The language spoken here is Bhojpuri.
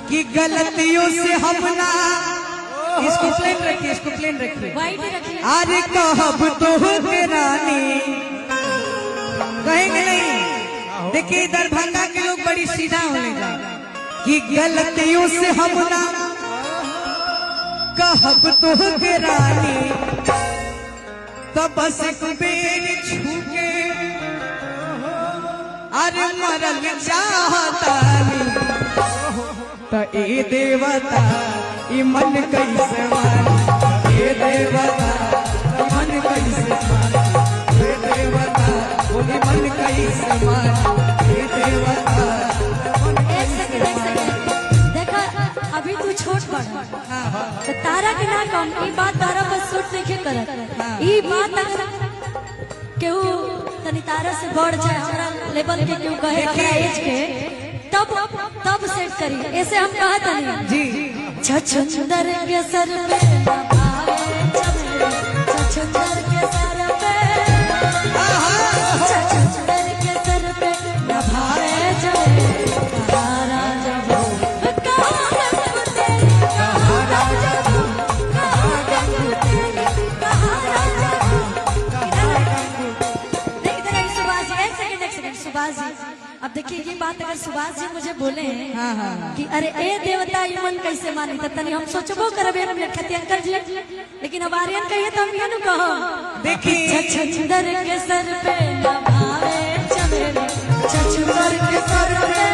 कि गलतियों से हम ना इसको प्लेन रखिए, इसको प्लेन रखिए, अरे कहब तो के रानी कहेंगे नहीं। देखिए दरभंगा के लोग बड़ी सीधा होने जा कि गलतियों से हम ना कहब तो के रानी तब बस कुबेर छूके अरे मरल चाहता तो ए देवता ई मन कैसे मानी, ए देवता मन कैसे मानी, ए देवता बोली मन कैसे मानी, ए देवता। एक सेकंड देखा, अभी तू छोट बड़ा तो तारा के ना कम ई बात तारा पर सूट नहीं करत। ई बात अगर केहू तनी तारा से बढ़ जाए हमरा लेवल के केहू कहे हमरा एज के तब सेट करी। ऐसे हम कहत नहीं जी छछुंदर के सर पे नभावे चमेली, छछुंदर के सर पे, छछुंदर के सर पे नभावे चमेली। कहाँ राजा वो कहाँ गंगू तेरी, कहाँ राजा वो कहाँ गंगू तेरी, कहाँ राजा वो कहाँ गंगू। देखिए सुभाष जी, एक सेकंड सुभाष जी, अब देखिए ये बात अगर सुभाष जी मुझे बोले कि अरे ए देवता ये मन कैसे मानी तो तनी हम सोचबो करबे हम खतियंकर जी, लेकिन अब आर्यन कहिए तो हम ये न कहो। देखिए छछुंदर के सर पे नभावे चमेली, छछुंदर के सर पे